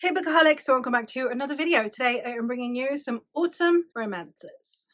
Hey Bookaholics, so welcome back to another video. Today I am bringing you some autumn romances.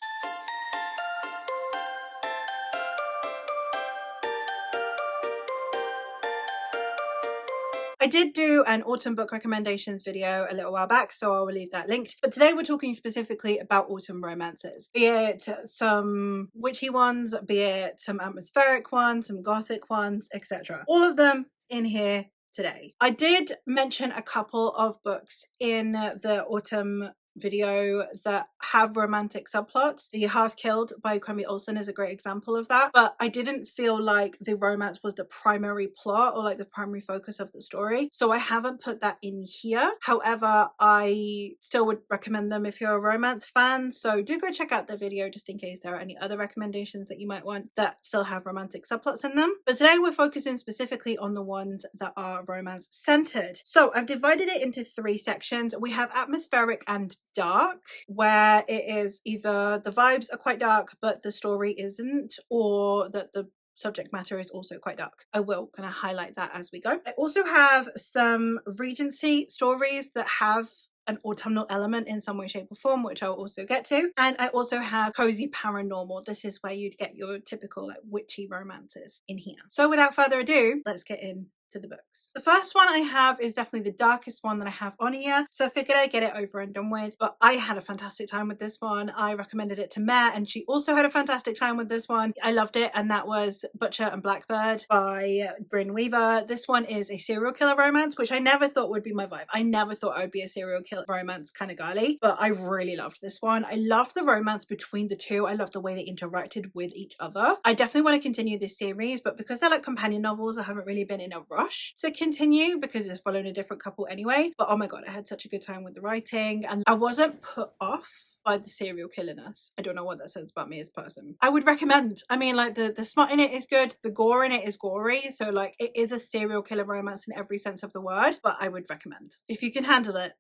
I did do an autumn book recommendations video a little while back, so I will leave that linked. But today we're talking specifically about autumn romances, be it some witchy ones, be it some atmospheric ones, some gothic ones, etc. All of them in here today. I did mention a couple of books in the autumn video that have romantic subplots. The Half Killed by Kwemi Olsen is a great example of that, but I didn't feel like the romance was the primary plot or like the primary focus of the story, so I haven't put that in here. However, I still would recommend them if you're a romance fan, so do go check out the video just in case there are any other recommendations that you might want that still have romantic subplots in them. But today we're focusing specifically on the ones that are romance centered. So I've divided it into three sections. We have atmospheric and dark, where it is either the vibes are quite dark but the story isn't, or that the subject matter is also quite dark. I will kind of highlight that as we go. I also have some Regency stories that have an autumnal element in some way, shape or form, which I'll also get to. And I also have cozy paranormal. This is where you'd get your typical like witchy romances in here. So without further ado, let's get in to the books. The first one I have is definitely the darkest one that I have on here, so I figured I'd get it over and done with. But I had a fantastic time with this one. I recommended it to Mare and she also had a fantastic time with this one. I loved it, and that was Butcher and Blackbird by Bryn Weaver. This one is a serial killer romance, which I never thought would be my vibe. I never thought I would be a serial killer romance kind of girly, but I really loved this one. I loved the romance between the two. I loved the way they interacted with each other. I definitely want to continue this series, but because they're like companion novels, I haven't really been in a rush to continue because it's following a different couple anyway. But oh my god, I had such a good time with the writing and I wasn't put off by the serial killerness. I don't know what that says about me as a person. I would recommend. I mean, like the smut in it is good, the gore in it is gory, so like it is a serial killer romance in every sense of the word, but I would recommend. If you can handle it,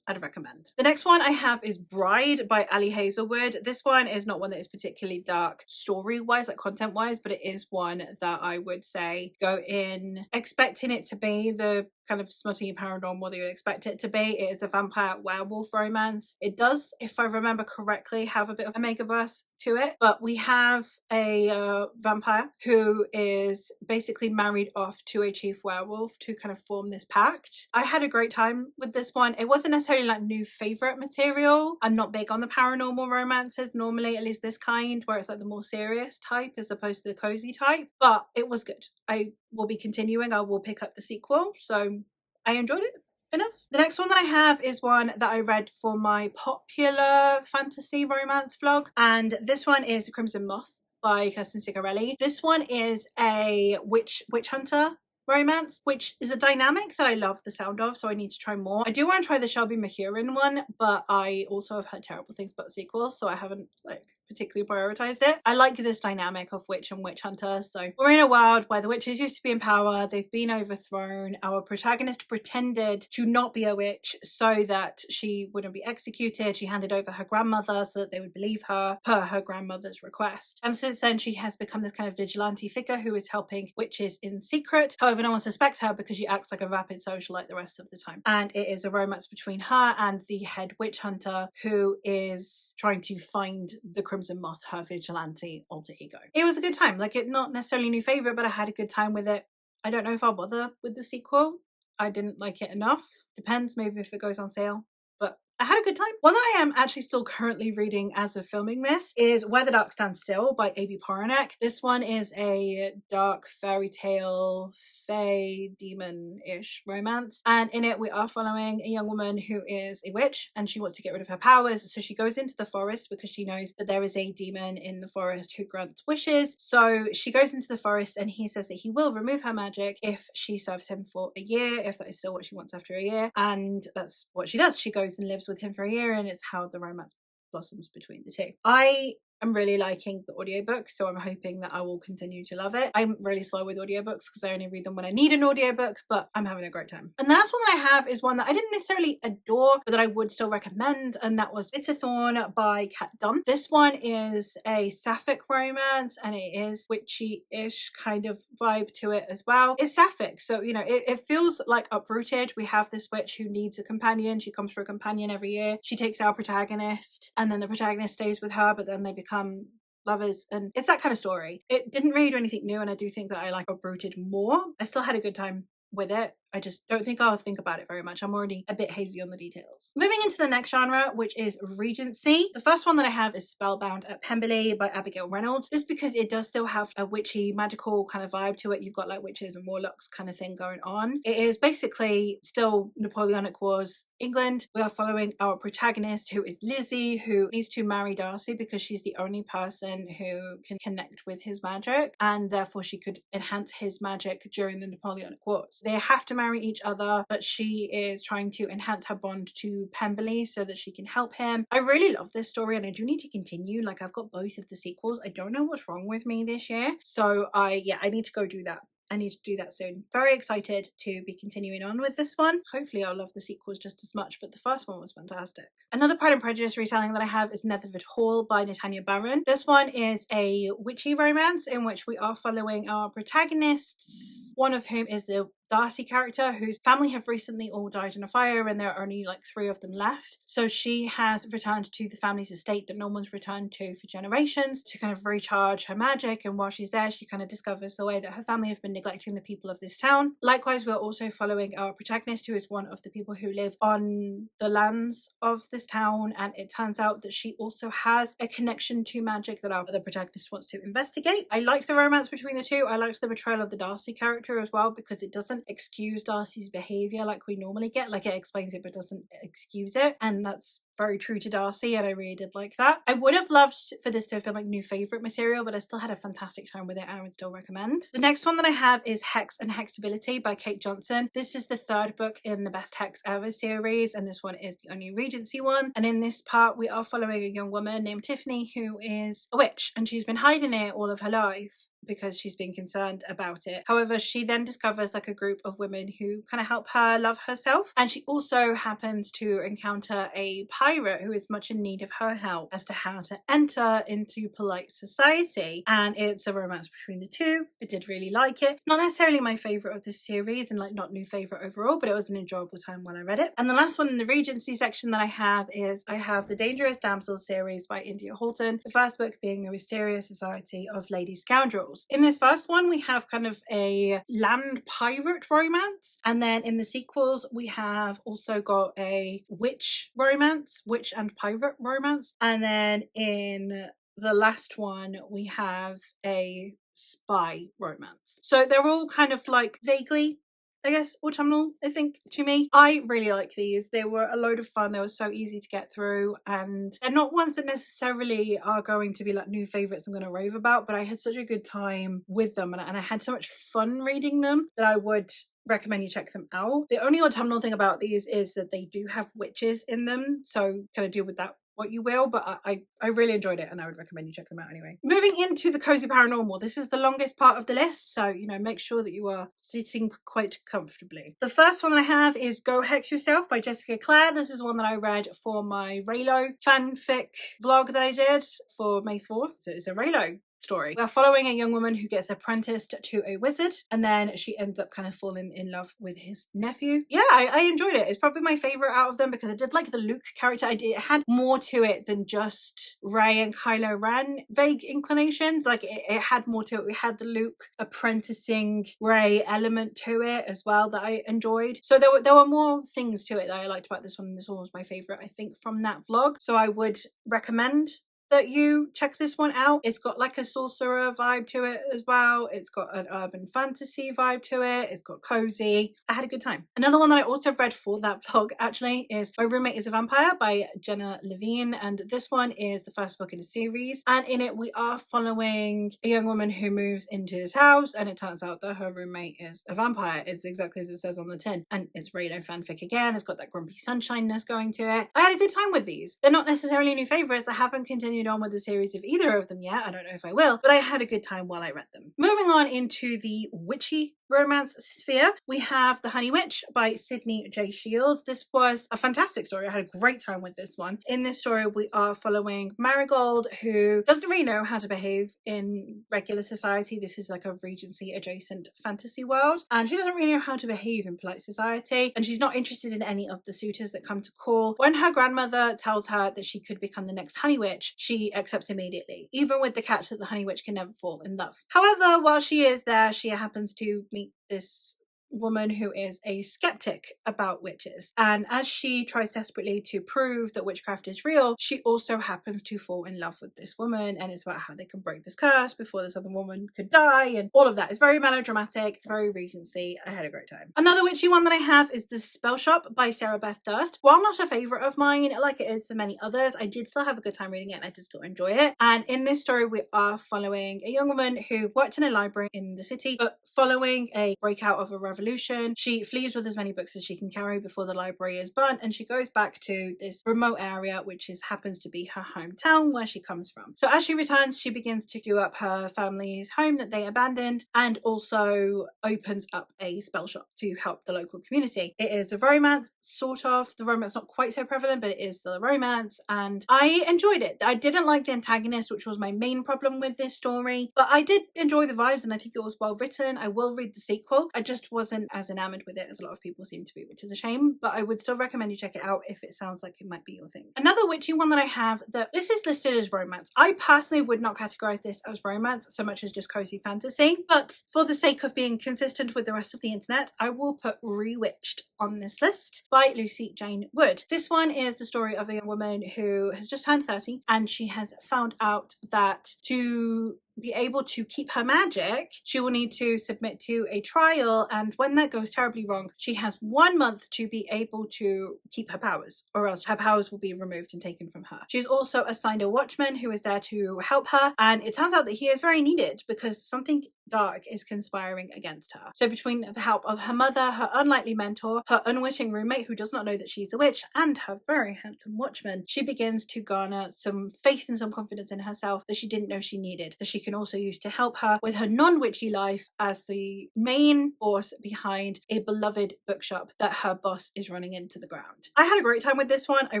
I'd recommend. The next one I have is Bride by Ali Hazelwood. This one is not one that is particularly dark story-wise, like content-wise, but it is one that I would say go in expecting it to be the kind of smutty paranormal that you would expect it to be. It is a vampire werewolf romance. It does, if I remember correctly, have a bit of a megaverse to it, but we have a vampire who is basically married off to a chief werewolf to kind of form this pact. I had a great time with this one. It wasn't necessarily like new favorite material. I'm not big on the paranormal romances normally, at least this kind, where it's like the more serious type as opposed to the cozy type, but it was good. I will be continuing. I will pick up the sequel, so I enjoyed it enough. The next one that I have is one that I read for my popular fantasy romance vlog, and this one is The Crimson Moth by Kirsten Cigarelli. This one is a witch hunter romance, which is a dynamic that I love the sound of, so I need to try more. I do want to try the Shelby McEwen one, but I also have heard terrible things about sequels, so I haven't like particularly prioritized it. I like this dynamic of witch and witch hunter. So we're in a world where the witches used to be in power, they've been overthrown. Our protagonist pretended to not be a witch so that she wouldn't be executed. She handed over her grandmother so that they would believe her per her grandmother's request. And since then she has become this kind of vigilante figure who is helping witches in secret. However, no one suspects her because she acts like a vapid socialite the rest of the time. And it is a romance between her and the head witch hunter who is trying to find the Crimson Moth, her vigilante alter ego. It was a good time. Like, it not necessarily new favorite, but I had a good time with it. I don't know if I'll bother with the sequel. I didn't like it enough. Depends, maybe if it goes on sale. But I had a good time. One that I am actually still currently reading as of filming this is Where the Dark Stands Still by A.B. Poranek. This one is a dark fairy tale, fae, demon-ish romance. And in it we are following a young woman who is a witch and she wants to get rid of her powers. So she goes into the forest because she knows that there is a demon in the forest who grants wishes. So she goes into the forest and he says that he will remove her magic if she serves him for a year, if that is still what she wants after a year. And that's what she does. She goes and lives with him for a year, and it's how the romance blossoms between the two. I I'm really liking the audiobook, so I'm hoping that I will continue to love it. I'm really slow with audiobooks because I only read them when I need an audiobook, but I'm having a great time. And the last one that I have is one that I didn't necessarily adore, but that I would still recommend, and that was Bitter Thorn by Kat Dunn. This one is a sapphic romance, and it is witchy-ish kind of vibe to it as well. It's sapphic, so you know, it feels like Uprooted. We have this witch who needs a companion. She comes for a companion every year. She takes our protagonist, and then the protagonist stays with her, but then they become lovers, and it's that kind of story. It didn't really do anything new, and I do think that I like Uprooted more. I still had a good time with it. I just don't think I'll think about it very much. I'm already a bit hazy on the details. Moving into the next genre, which is Regency. The first one that I have is Spellbound at Pemberley by Abigail Reynolds. This because it does still have a witchy, magical kind of vibe to it. You've got like witches and warlocks kind of thing going on. It is basically still Napoleonic Wars England. We are following our protagonist, who is Lizzie, who needs to marry Darcy because she's the only person who can connect with his magic, and therefore she could enhance his magic during the Napoleonic Wars. They have to marry each other, but she is trying to enhance her bond to Pemberley so that she can help him. I really love this story, and I do need to continue. Like, I've got both of the sequels. I don't know what's wrong with me this year, so I need to go do that. I need to do that soon. Very excited to be continuing on with this one. Hopefully I'll love the sequels just as much, but the first one was fantastic. Another Pride and Prejudice retelling that I have is Netherford Hall by Natanya Barron. This one is a witchy romance in which we are following our protagonists, one of whom is the Darcy character, whose family have recently all died in a fire, and there are only like 3 of them left. So she has returned to the family's estate that no one's returned to for generations to kind of recharge her magic, and while she's there she kind of discovers the way that her family have been neglecting the people of this town. Likewise, we're also following our protagonist, who is one of the people who live on the lands of this town, and it turns out that she also has a connection to magic that our other protagonist wants to investigate. I liked the romance between the two. I liked the portrayal of the Darcy character as well, because it doesn't excuse Darcy's behaviour like we normally get. Like, it explains it but doesn't excuse it, and that's very true to Darcy, and I really did like that. I would have loved for this to have been like new favourite material, but I still had a fantastic time with it, and I would still recommend. The next one that I have is Hex and Hexability by Kate Johnson. This is the 3rd book in the Best Hex Ever series, and this one is the only Regency one. And in this part, we are following a young woman named Tiffany, who is a witch, and she's been hiding it all of her life because she's been concerned about it. However, she then discovers like a group of women who kind of help her love herself, and she also happens to encounter a pirate who is much in need of her help as to how to enter into polite society, and it's a romance between the two. I did really like it. Not necessarily my favourite of this series, and like not new favourite overall, but it was an enjoyable time when I read it. And the last one in the Regency section that I have the Dangerous Damsel series by India Halton, the first book being The Mysterious Society of Lady Scoundrels. In this first one, we have kind of a land pirate romance, and then in the sequels we have also got a witch romance, witch and pirate romance, and then in the last one we have a spy romance. So they're all kind of like vaguely, I guess, autumnal, I think, to me. I really like these. They were a load of fun. They were so easy to get through, and they're not ones that necessarily are going to be like new favourites I'm going to rave about, but I had such a good time with them, and I had so much fun reading them that I would recommend you check them out. The only autumnal thing about these is that they do have witches in them, so kind of deal with that what you will, but I really enjoyed it, and I would recommend you check them out anyway. Moving into the Cozy Paranormal, this is the longest part of the list, so you know, make sure that you are sitting quite comfortably. The first one that I have is Go Hex Yourself by Jessica Clare. This is one that I read for my Raylo fanfic vlog that I did for May 4th. So it's a Raylo story. We're following a young woman who gets apprenticed to a wizard, and then she ends up kind of falling in love with his nephew. Yeah, I enjoyed it. It's probably my favourite out of them because I did like the Luke character. It had more to it than just Rey and Kylo Ren vague inclinations. Like, it had more to it. We had the Luke apprenticing Rey element to it as well that I enjoyed. So there were more things to it that I liked about this one, and this one was my favourite, I think, from that vlog. So I would recommend that you check this one out. It's got like a sorcerer vibe to it as well. It's got an urban fantasy vibe to it. It's got cozy. I had a good time. Another one that I also read for that vlog actually is My Roommate is a Vampire by Jenna Levine, and this one is the first book in a series, and in it we are following a young woman who moves into this house, and it turns out that her roommate is a vampire. It's exactly as it says on the tin, and it's Raylo fanfic again. It's got that grumpy sunshineness going to it. I had a good time with these. They're not necessarily new favourites. I haven't continued continued on with the series of either of them yet. I don't know if I will, but I had a good time while I read them. Moving on into the witchy romance sphere, we have The Honey Witch by Sydney J. Shields. This was a fantastic story. I had a great time with this one. In this story, we are following Marigold, who doesn't really know how to behave in regular society. This is like a Regency adjacent fantasy world, and she doesn't really know how to behave in polite society, and she's not interested in any of the suitors that come to call. When her grandmother tells her that she could become the next Honey Witch, she accepts immediately, even with the catch that the Honey Witch can never fall in love. However, while she is there, she happens to meet this woman who is a skeptic about witches, and as she tries desperately to prove that witchcraft is real, she also happens to fall in love with this woman, and it's about how they can break this curse before this other woman could die, and all of that is very melodramatic, very Regency. I had a great time. Another witchy one that I have is The Spell Shop by Sarah Beth Durst. While not a favourite of mine, like it is for many others, I did still have a good time reading it, and I did still enjoy it. And in this story, we are following a young woman who worked in a library in the city, but following a breakout of a revolution, she flees with as many books as she can carry before the library is burnt, and she goes back to this remote area, which happens to be her hometown where she comes from. So as she returns, she begins to do up her family's home that they abandoned, and also opens up a spell shop to help the local community. It is a romance, sort of. The romance not quite so prevalent, but it is still a romance, and I enjoyed it. I didn't like the antagonist, which was my main problem with this story, but I did enjoy the vibes, and I think it was well written. I will read the sequel. I just wasn't as enamored with it as a lot of people seem to be, which is a shame, but I would still recommend you check it out if it sounds like it might be your thing. Another witchy one that I have, that this is listed as romance. I personally would not categorize this as romance so much as just cozy fantasy, but for the sake of being consistent with the rest of the internet, I will put Rewitched on this list by Lucy Jane Wood. This one is the story of a young woman who has just turned 30, and she has found out that to be able to keep her magic, she will need to submit to a trial, and when that goes terribly wrong, she has 1 month to be able to keep her powers, or else her powers will be removed and taken from her. She's also assigned a watchman who is there to help her, and it turns out that he is very needed because something dark is conspiring against her. So between the help of her mother, her unlikely mentor, her unwitting roommate who does not know that she's a witch, and her very handsome watchman, she begins to garner some faith and some confidence in herself that she didn't know she needed, that she can also use to help her with her non-witchy life as the main force behind a beloved bookshop that her boss is running into the ground. I had a great time with this one. I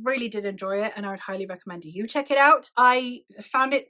really did enjoy it, and I would highly recommend you check it out. I found it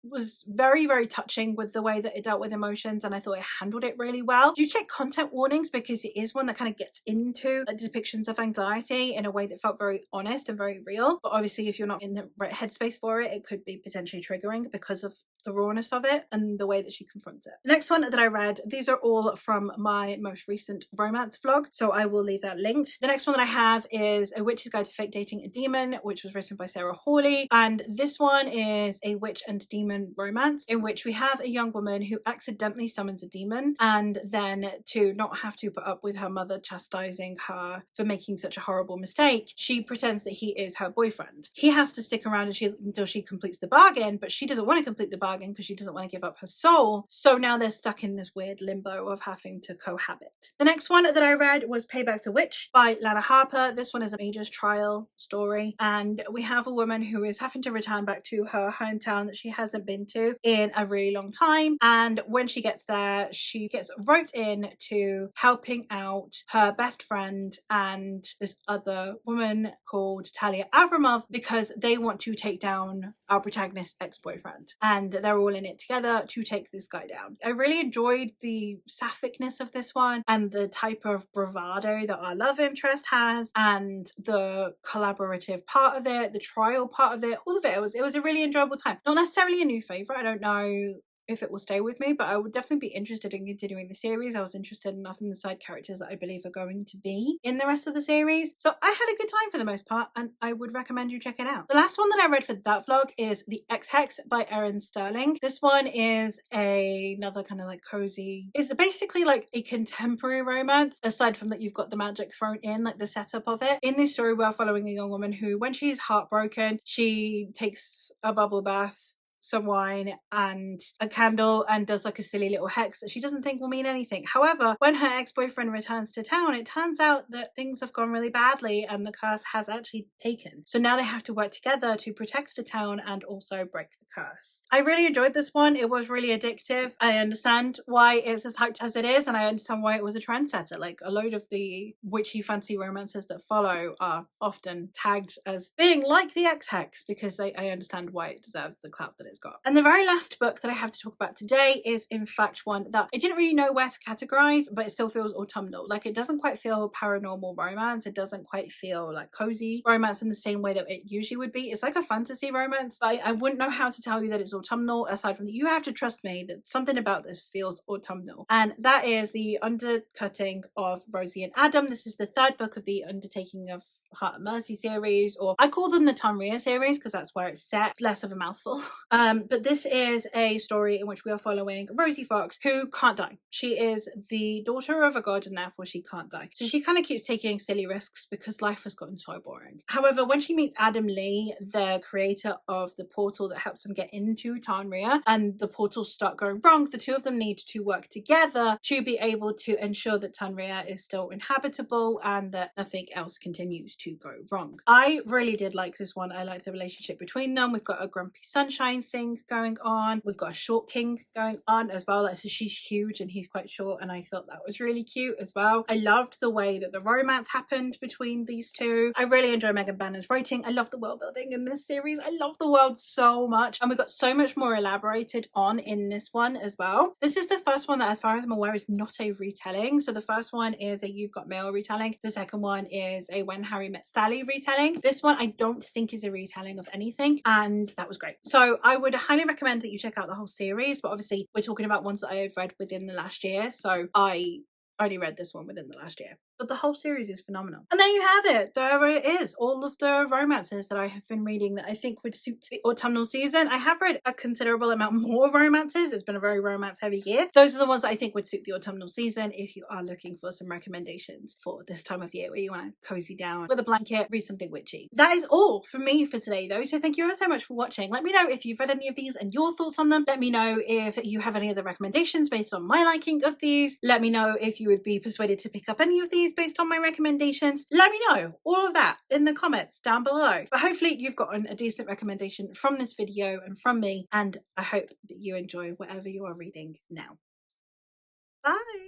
was very, very touching with the way that it dealt with emotions, and I thought it handled it really well. Do check content warnings because it is one that kind of gets into depictions of anxiety in a way that felt very honest and very real, but obviously if you're not in the right headspace for it, it could be potentially triggering because of the rawness of it and the way that she confronts it. The next one that I read, these are all from my most recent romance vlog, so I will leave that linked. The next one that I have is A Witch's Guide to Fake Dating a Demon, which was written by Sarah Hawley, and this one is a witch and demon romance in which we have a young woman who accidentally summons a demon, and then to not have to put up with her mother chastising her for making such a horrible mistake, she pretends that he is her boyfriend. He has to stick around until she completes the bargain, but she doesn't want to complete the bargain because she doesn't want to give up her soul, so now they're stuck in this weird limbo of having to cohabit. The next one that I read was Payback's a Witch by Lana Harper. This one is a mage's trial story, and we have a woman who is having to return back to her hometown that she hasn't been to in a really long time, and when she gets there, she gets roped in to helping out her best friend and this other woman called Talia Avramov because they want to take down our protagonist's ex-boyfriend, and they're all in it together to take this guy down. I really enjoyed the sapphicness of this one and the type of bravado that our love interest has, and the collaborative part of it, the trial part of it, all of it. It was a really enjoyable time. Not necessarily a new favourite. I don't know if it will stay with me, but I would definitely be interested in continuing the series. I was interested enough in the side characters that I believe are going to be in the rest of the series. So I had a good time for the most part, and I would recommend you check it out. The last one that I read for that vlog is The Ex-Hex by Erin Sterling. This one is another kind of like cozy, it's basically like a contemporary romance, aside from that you've got the magic thrown in, like the setup of it. In this story, we're following a young woman who, when she's heartbroken, she takes a bubble bath some wine and a candle and does like a silly little hex that she doesn't think will mean anything. However, when her ex-boyfriend returns to town, it turns out that things have gone really badly and the curse has actually taken. So now they have to work together to protect the town and also break the curse. I really enjoyed this one. It was really addictive. I understand why it's as hyped as it is, and I understand why it was a trendsetter. Like, a load of the witchy fancy romances that follow are often tagged as being like the X-Hex because I understand why it deserves the clout that it's got. And the very last book that I have to talk about today is in fact one that I didn't really know where to categorize, but it still feels autumnal. Like, it doesn't quite feel paranormal romance. It doesn't quite feel like cozy romance in the same way that it usually would be. It's like a fantasy romance. I wouldn't know how to tell you that it's autumnal aside from that you have to trust me that something about this feels autumnal. And that is The Undercutting of Rosie and Adam. This is the third book of the Undertaking of Heart and Mercy series, or I call them the Tamria series because that's where it's set. It's less of a mouthful. But this is a story in which we are following Rosie Fox, who can't die. She is the daughter of a god and therefore she can't die. So she kind of keeps taking silly risks because life has gotten so boring. However, when she meets Adam Lee, the creator of the portal that helps them get into Tamria, and the portals start going wrong, the two of them need to work together to be able to ensure that Tamria is still inhabitable and that nothing else continues to go wrong. I really did like this one. I like the relationship between them. We've got a grumpy sunshine thing going on. We've got a short king going on as well. Like, so she's huge and he's quite short, and I thought that was really cute as well. I loved the way that the romance happened between these two. I really enjoy Megan Banner's writing. I love the world building in this series. I love the world so much, and we got so much more elaborated on in this one as well. This is the first one that, as far as I'm aware, is not a retelling. So the first one is a You've Got Mail retelling. The second one is a When Harry Met Sally retelling. This one I don't think is a retelling of anything, and that was great. So I would highly recommend that you check out the whole series, but obviously we're talking about ones that I have read within the last year, so I only read this one within the last year. But the whole series is phenomenal. And there you have it. There it is. All of the romances that I have been reading that I think would suit the autumnal season. I have read a considerable amount more romances. It's been a very romance heavy year. Those are the ones that I think would suit the autumnal season if you are looking for some recommendations for this time of year where you want to cozy down with a blanket, read something witchy. That is all from me for today though. So thank you ever so much for watching. Let me know if you've read any of these and your thoughts on them. Let me know if you have any other recommendations based on my liking of these. Let me know if you would be persuaded to pick up any of these based on my recommendations. Let me know all of that in the comments down below. But hopefully you've gotten a decent recommendation from this video and from me, and I hope that you enjoy whatever you are reading now. Bye!